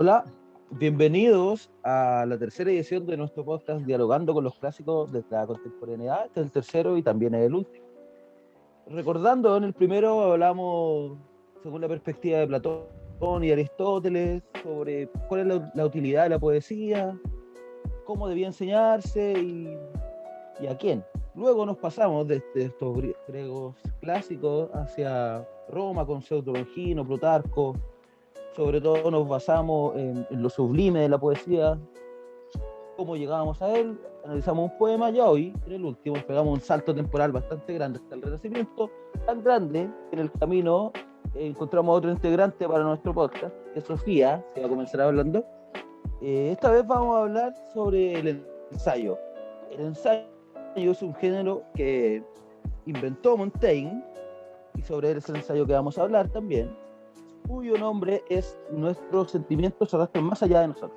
Hola, bienvenidos a la tercera edición de nuestro podcast Dialogando con los clásicos de la contemporaneidad. Este es el tercero y también es el último. Recordando, en el primero hablamos según la perspectiva de Platón y Aristóteles sobre cuál es la utilidad de la poesía, cómo debía enseñarse y a quién. Luego nos pasamos desde estos griegos clásicos hacia Roma con Pseudo Longino, Plutarco. Sobre todo nos basamos en lo sublime de la poesía, cómo llegábamos a él, analizamos un poema y hoy, en el último, pegamos un salto temporal bastante grande hasta el Renacimiento, tan grande que en el camino encontramos otro integrante para nuestro podcast, que es Sofía, que va a comenzar hablando. Esta vez vamos a hablar sobre el ensayo. El ensayo es un género que inventó Montaigne, y sobre ese ensayo que vamos a hablar también, cuyo nombre es Nuestros sentimientos se arrastran más allá de nosotros.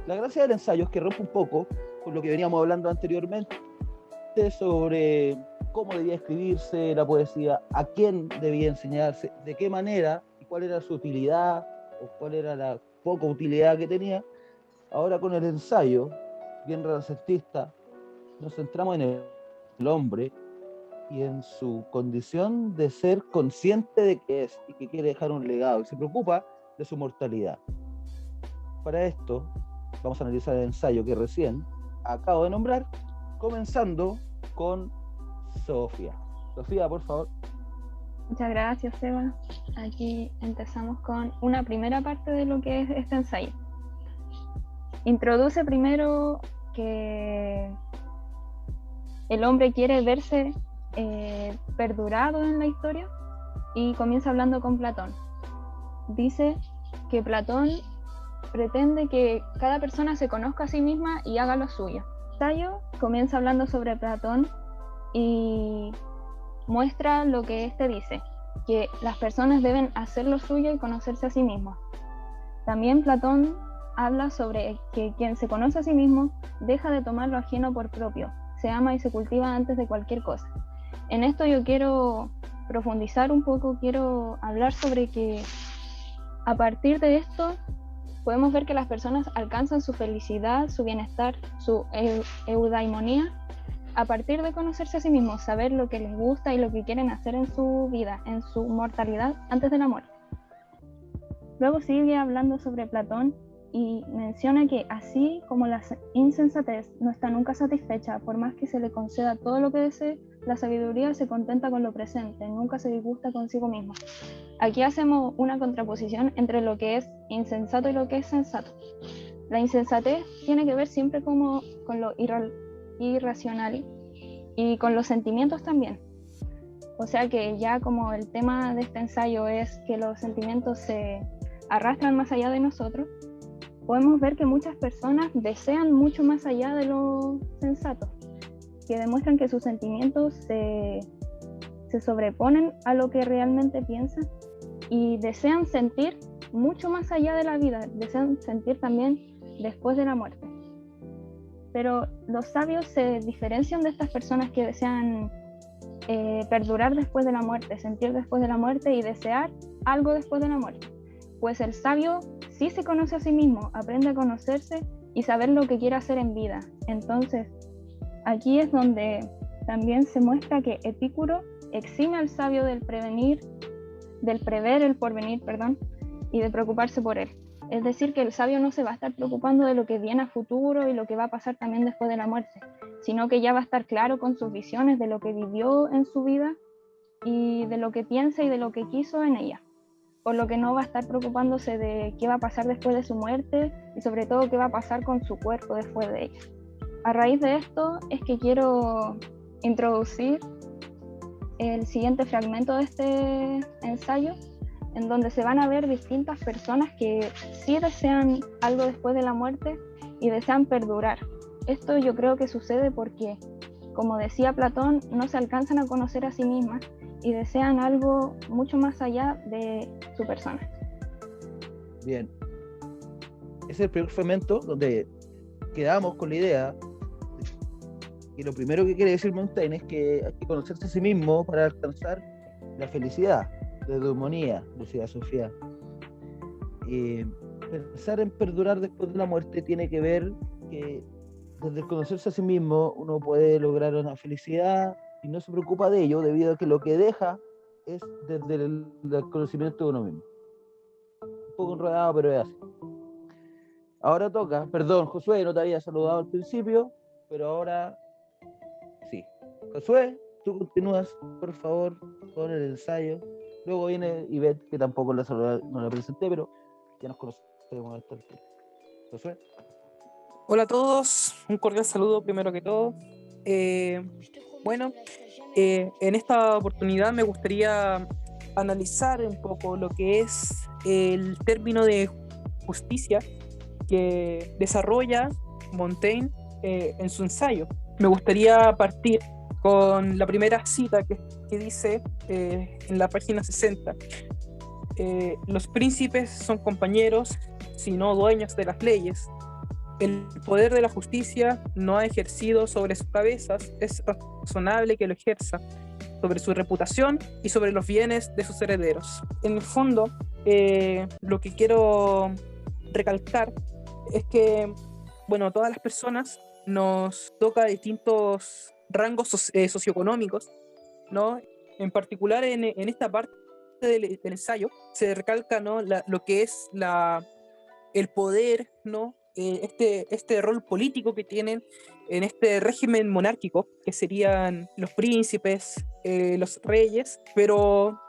La gracia del ensayo es que rompe un poco con lo que veníamos hablando anteriormente sobre cómo debía escribirse la poesía, a quién debía enseñarse, de qué manera y cuál era su utilidad o cuál era la poca utilidad que tenía. Ahora con el ensayo, bien renacentista, nos centramos en el hombre y en su condición de ser consciente de que es y que quiere dejar un legado y se preocupa de su mortalidad. Para esto vamos a analizar el ensayo que recién acabo de nombrar, comenzando con Sofía. Sofía, por favor. Muchas gracias, Seba. Aquí empezamos con una primera parte de lo que es este ensayo. Introduce primero que el hombre quiere verse perdurado en la historia y comienza hablando con Platón. Dice que Platón pretende que cada persona se conozca a sí misma y haga lo suyo. El ensayo comienza hablando sobre Platón y muestra lo que éste dice, que las personas deben hacer lo suyo y conocerse a sí mismos. También Platón habla sobre que quien se conoce a sí mismo deja de tomar lo ajeno por propio, se ama y se cultiva antes de cualquier cosa. En esto yo quiero profundizar un poco, quiero hablar sobre que a partir de esto podemos ver que las personas alcanzan su felicidad, su bienestar, su eudaimonía a partir de conocerse a sí mismos, saber lo que les gusta y lo que quieren hacer en su vida, en su mortalidad antes de la muerte. Luego sigue hablando sobre Platón y menciona que así como la insensatez no está nunca satisfecha, por más que se le conceda todo lo que desee, la sabiduría se contenta con lo presente, nunca se disgusta consigo misma. Aquí hacemos una contraposición entre lo que es insensato y lo que es sensato. La insensatez tiene que ver siempre como con lo irracional y con los sentimientos también. O sea que ya como el tema de este ensayo es que los sentimientos se arrastran más allá de nosotros, podemos ver que muchas personas desean mucho más allá de lo sensato, que demuestran que sus sentimientos se sobreponen a lo que realmente piensan y desean sentir mucho más allá de la vida, desean sentir también después de la muerte. Pero los sabios se diferencian de estas personas que desean perdurar después de la muerte, sentir después de la muerte y desear algo después de la muerte. Pues el sabio sí se conoce a sí mismo, aprende a conocerse y saber lo que quiere hacer en vida. Entonces, aquí es donde también se muestra que Epicuro exime al sabio del prever el porvenir, y de preocuparse por él. Es decir, que el sabio no se va a estar preocupando de lo que viene a futuro y lo que va a pasar también después de la muerte, sino que ya va a estar claro con sus visiones de lo que vivió en su vida y de lo que piensa y de lo que quiso en ella. Por lo que no va a estar preocupándose de qué va a pasar después de su muerte y sobre todo qué va a pasar con su cuerpo después de ella. A raíz de esto es que quiero introducir el siguiente fragmento de este ensayo, en donde se van a ver distintas personas que sí desean algo después de la muerte y desean perdurar. Esto yo creo que sucede porque, como decía Platón, no se alcanzan a conocer a sí mismas y desean algo mucho más allá de su persona. Bien. Ese es el primer fragmento donde quedamos con la idea que lo primero que quiere decir Montaigne es que hay que conocerse a sí mismo para alcanzar la felicidad, la eudemonía, decía Sofía. pensar en perdurar después de la muerte tiene que ver que desde el conocerse a sí mismo uno puede lograr una felicidad y no se preocupa de ello debido a que lo que deja es desde el conocimiento de uno mismo. Un poco enredado, pero es así. Ahora toca, perdón, Josué, no te había saludado al principio, pero ahora sí. Josué, tú continúas, por favor, con el ensayo. Luego viene Ivette, que tampoco no la presenté, pero ya nos conocemos a esta altura. Josué. Hola a todos, un cordial saludo primero que todo. Bueno, en esta oportunidad me gustaría analizar un poco lo que es el término de justicia que desarrolla Montaigne en su ensayo. Me gustaría partir con la primera cita que dice en la página 60. Los príncipes son compañeros, sino dueños de las leyes. El poder de la justicia no ha ejercido sobre sus cabezas, es razonable que lo ejerza sobre su reputación y sobre los bienes de sus herederos. En el fondo, lo que quiero recalcar es que, bueno, todas las personas nos toca distintos rangos socioeconómicos, ¿no? En particular en esta parte del ensayo se recalca, ¿no? Lo que es el poder, ¿no? Este rol político que tienen en este régimen monárquico, que serían los príncipes, los reyes, pero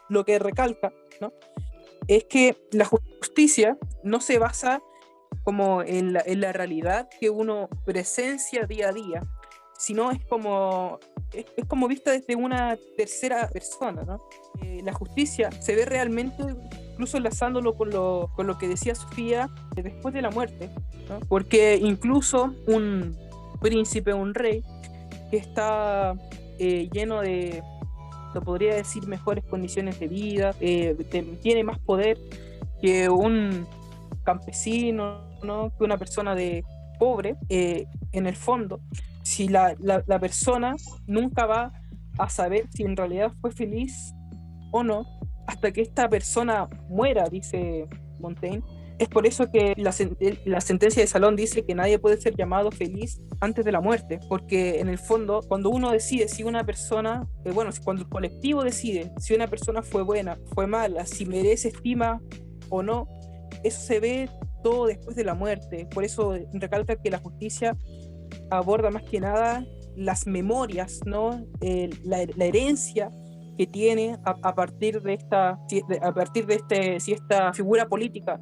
lo que recalca, ¿no? Es que la justicia no se basa como en la realidad que uno presencia día a día, sino es como vista desde una tercera persona, ¿no? La justicia se ve realmente, incluso enlazándolo con lo que decía Sofía, después de la muerte, ¿no? Porque incluso un príncipe, un rey, que está lleno de, lo podría decir, mejores condiciones de vida, tiene más poder que un campesino, ¿no? Que una persona pobre, en el fondo, si la persona nunca va a saber si en realidad fue feliz o no, hasta que esta persona muera, dice Montaigne. Es por eso que la sentencia de Salón dice que nadie puede ser llamado feliz antes de la muerte, porque en el fondo, cuando uno decide si una persona, cuando el colectivo decide si una persona fue buena, fue mala, si merece estima o no, eso se ve todo después de la muerte. Por eso recalca que la justicia aborda más que nada las memorias, ¿no? La herencia que tiene a partir de si esta figura política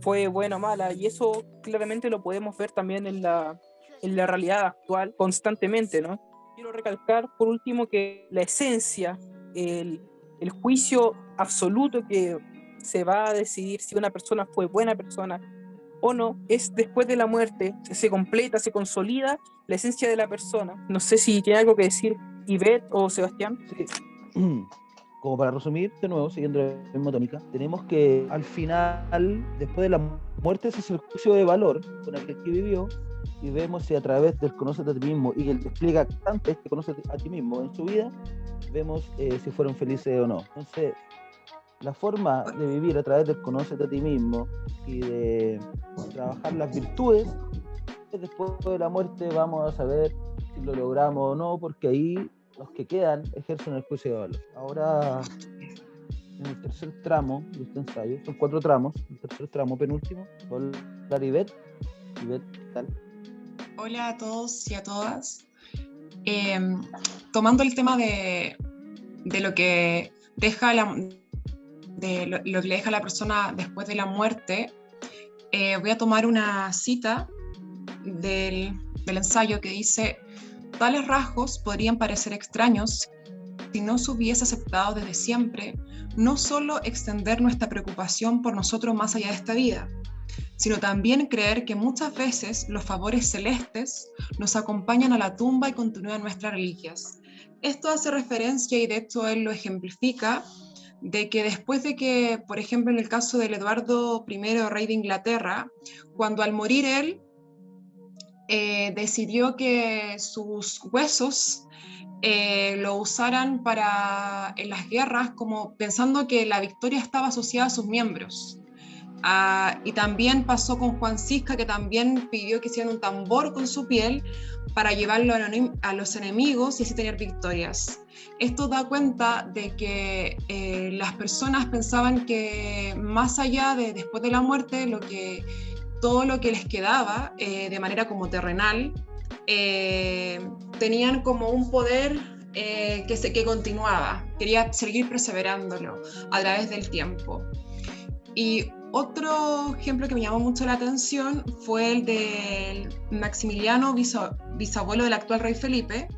fue buena o mala, y eso claramente lo podemos ver también en la realidad actual constantemente, ¿no? Quiero recalcar por último que la esencia, el juicio absoluto que se va a decidir si una persona fue buena persona o no, es después de la muerte, se completa, se consolida la esencia de la persona. No sé si tiene algo que decir Ivette o Sebastián. Sí. Como para resumir, de nuevo, siguiendo la misma tónica, tenemos que al final, después de la muerte, ese es el juicio de valor con el que aquí vivió, y vemos si a través del conócete a ti mismo y el que explica antes que conoce a ti mismo en su vida, vemos si fueron felices o no. Entonces, la forma de vivir a través del conócete a ti mismo y de trabajar las virtudes, después de la muerte vamos a saber si lo logramos o no, porque ahí los que quedan ejercen el juicio de valor. Ahora, en el tercer tramo de este ensayo, son 4 tramos, el tercer tramo, penúltimo, con Ivette. Ivette, ¿qué tal? Hola a todos y a todas. Tomando el tema de lo que deja lo que le deja a la persona después de la muerte, voy a tomar una cita del ensayo que dice: tales rasgos podrían parecer extraños si no se hubiese aceptado desde siempre no solo extender nuestra preocupación por nosotros más allá de esta vida, sino también creer que muchas veces los favores celestes nos acompañan a la tumba y continúan nuestras reliquias. Esto hace referencia, y de hecho él lo ejemplifica, de que después de que, por ejemplo, en el caso del Eduardo I, rey de Inglaterra, cuando al morir él, decidió que sus huesos lo usaran en las guerras, como pensando que la victoria estaba asociada a sus miembros. Y también pasó con Juan Cisca, que también pidió que hicieran un tambor con su piel para llevarlo a los enemigos y así tener victorias. Esto da cuenta de que las personas pensaban que más allá de después de la muerte, todo lo que les quedaba de manera como terrenal, tenían como un poder que continuaba, quería seguir perseverándolo a través del tiempo. Y otro ejemplo que me llamó mucho la atención fue el del Maximiliano, bisabuelo del actual rey Felipe,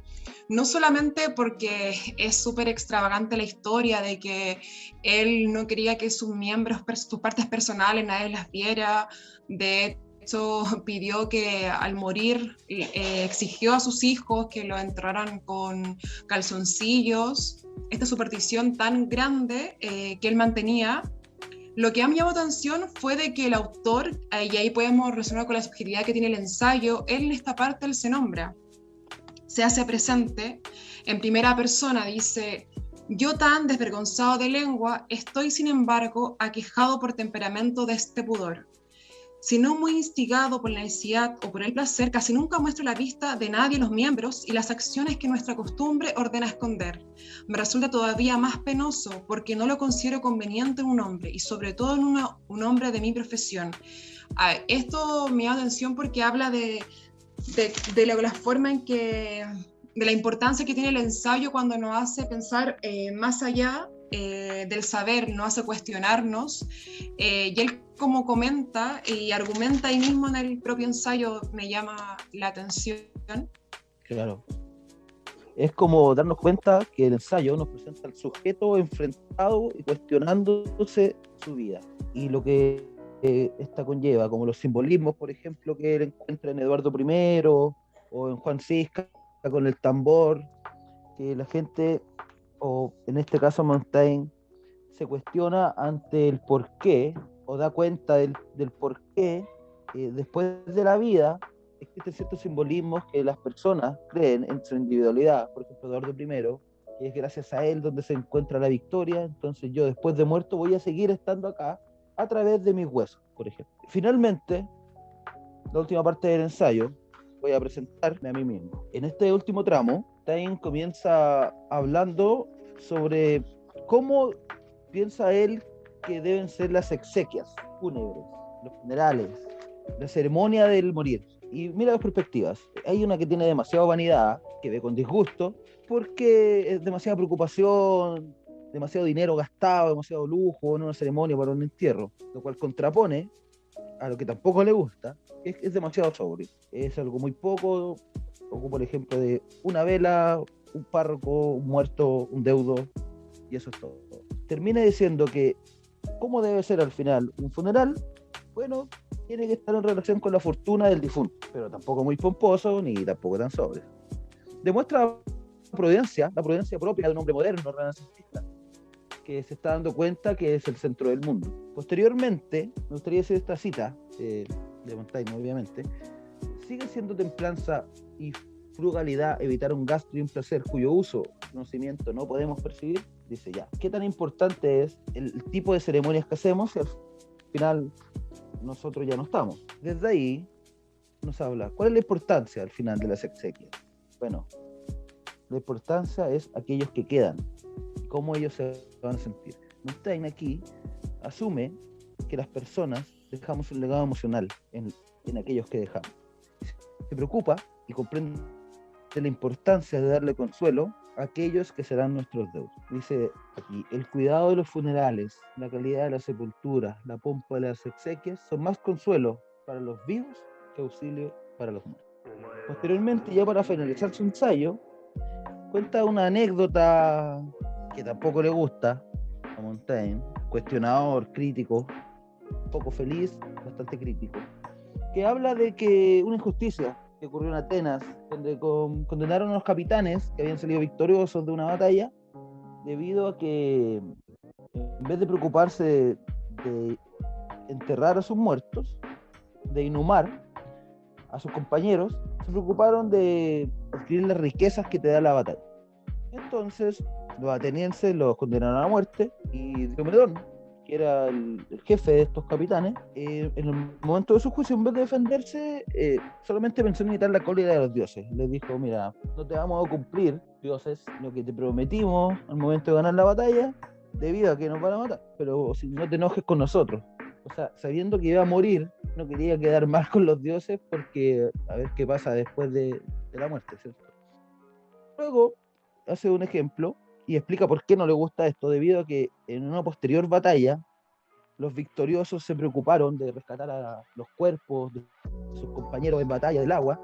no solamente porque es súper extravagante la historia de que él no quería que sus miembros, sus partes personales, nadie las viera. De hecho, pidió que al morir exigió a sus hijos que lo enterraran con calzoncillos. Esta superstición tan grande que él mantenía. Lo que me llamó atención fue de que el autor, y ahí podemos relacionar con la subjetividad que tiene el ensayo, él en esta parte él se nombra, se hace presente en primera persona, dice: yo tan desvergonzado de lengua, estoy sin embargo aquejado por temperamento de este pudor. Si no muy instigado por la necesidad o por el placer, casi nunca muestro la vista de nadie los miembros y las acciones que nuestra costumbre ordena esconder. Me resulta todavía más penoso porque no lo considero conveniente en un hombre y sobre todo en un hombre de mi profesión. Esto me llama atención porque habla de la forma en que, de la importancia que tiene el ensayo cuando nos hace pensar más allá del saber, nos hace cuestionarnos, y él como comenta y argumenta ahí mismo en el propio ensayo, me llama la atención. Claro. Es como darnos cuenta que el ensayo nos presenta al sujeto enfrentado y cuestionándose su vida y lo que esta conlleva, como los simbolismos, por ejemplo, que él encuentra en Eduardo I o en Juan Cisca con el tambor, que la gente, o en este caso Montaigne, se cuestiona ante el porqué, o da cuenta del porqué después de la vida existen ciertos simbolismos que las personas creen en su individualidad. Por ejemplo, Eduardo I, que es gracias a él donde se encuentra la victoria, entonces yo después de muerto voy a seguir estando acá a través de mis huesos, por ejemplo. Finalmente, la última parte del ensayo, voy a presentarme a mí mismo. En este último tramo, Taine comienza hablando sobre cómo piensa él que deben ser las exequias fúnebres, los funerales, la ceremonia del morir. Y mira las perspectivas. Hay una que tiene demasiada vanidad, que ve con disgusto, porque es demasiada preocupación, demasiado dinero gastado, demasiado lujo en una ceremonia para un entierro, lo cual contrapone a lo que tampoco le gusta, que es demasiado sobrio. Es algo muy poco, o por ejemplo de una vela, un párroco, un muerto, un deudo, y eso es todo. Termina diciendo que ¿cómo debe ser al final un funeral? Bueno, tiene que estar en relación con la fortuna del difunto, pero tampoco muy pomposo ni tampoco tan sobrio. Demuestra la prudencia propia de un hombre moderno, renacentista, que se está dando cuenta que es el centro del mundo. Posteriormente, me gustaría decir esta cita de Montaigne, obviamente: sigue siendo templanza y frugalidad evitar un gasto y un placer cuyo uso, conocimiento no podemos percibir. Dice ya, ¿qué tan importante es el tipo de ceremonias que hacemos si al final nosotros ya no estamos? Desde ahí nos habla, ¿cuál es la importancia al final de las exequias? Bueno, la importancia es aquellos que quedan, cómo ellos se van a sentir. Montaigne aquí asume que las personas dejamos un legado emocional en aquellos que dejamos. Se preocupa y comprende la importancia de darle consuelo a aquellos que serán nuestros deudos. Dice aquí, el cuidado de los funerales, la calidad de la sepultura, la pompa de las exequias son más consuelo para los vivos que auxilio para los muertos. Posteriormente, ya para finalizar su ensayo, cuenta una anécdota que tampoco le gusta a Montaigne, cuestionador, crítico, poco feliz, bastante crítico, que habla de que una injusticia que ocurrió en Atenas, donde condenaron a los capitanes que habían salido victoriosos de una batalla, debido a que en vez de preocuparse de enterrar a sus muertos, de inhumar a sus compañeros, se preocuparon de adquirir las riquezas que te da la batalla. Entonces los atenienses los condenaron a muerte y Diomedón, que era el jefe de estos capitanes, en el momento de su juicio, en vez de defenderse, solamente pensó en evitar la cólera de los dioses. Les dijo, mira, no te vamos a cumplir, dioses, lo que te prometimos al momento de ganar la batalla, debido a que nos van a matar, pero si no te enojes con nosotros. O sea, sabiendo que iba a morir, no quería quedar mal con los dioses, porque a ver qué pasa después de la muerte, ¿cierto? Luego hace un ejemplo y explica por qué no le gusta esto, debido a que en una posterior batalla los victoriosos se preocuparon de rescatar a los cuerpos de sus compañeros en batalla del agua,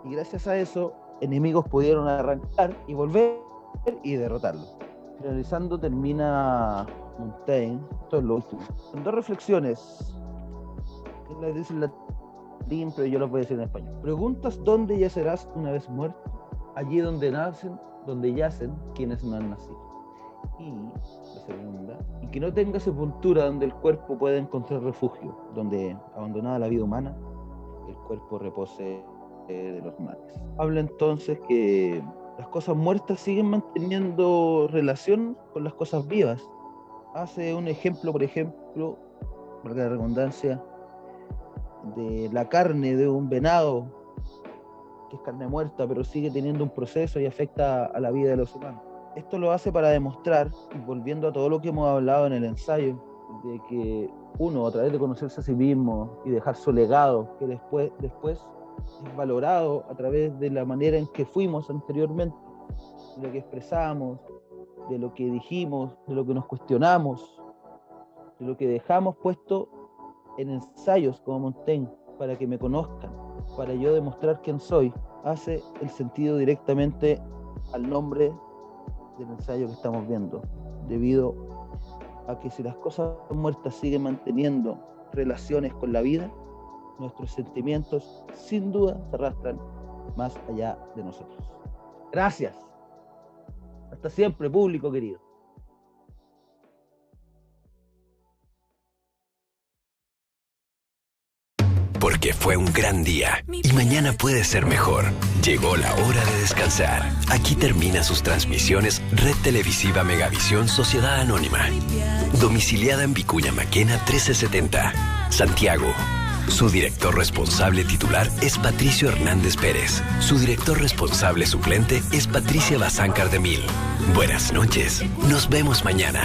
y gracias a eso enemigos pudieron arrancar y volver y derrotarlos. Finalizando, termina Montaigne, esto es lo último, con dos reflexiones que las dice en latín, pero yo las voy a decir en español. Preguntas dónde yacerás una vez muerto, allí donde nacen, donde yacen quienes no han nacido. Y la segunda, y que no tenga sepultura donde el cuerpo pueda encontrar refugio, donde, abandonada la vida humana, el cuerpo repose de los males. Habla entonces que las cosas muertas siguen manteniendo relación con las cosas vivas. Hace un ejemplo, por ejemplo, valga la redundancia, de la carne de un venado, que es carne muerta, pero sigue teniendo un proceso y afecta a la vida de los humanos. Esto lo hace para demostrar, y volviendo a todo lo que hemos hablado en el ensayo, de que uno, a través de conocerse a sí mismo y dejar su legado, que después es valorado a través de la manera en que fuimos anteriormente, de lo que expresamos, de lo que dijimos, de lo que nos cuestionamos, de lo que dejamos puesto en ensayos como Montaigne, para que me conozcan, para yo demostrar quién soy, hace el sentido directamente al nombre del ensayo que estamos viendo, debido a que si las cosas muertas siguen manteniendo relaciones con la vida, nuestros sentimientos sin duda se arrastran más allá de nosotros. Gracias. Hasta siempre, público querido. Porque fue un gran día y mañana puede ser mejor. Llegó la hora de descansar. Aquí termina sus transmisiones Red Televisiva Megavisión Sociedad Anónima. Domiciliada en Vicuña Maquena 1370, Santiago. Su director responsable titular es Patricio Hernández Pérez. Su director responsable suplente es Patricia Bazán Cardemil. Buenas noches. Nos vemos mañana.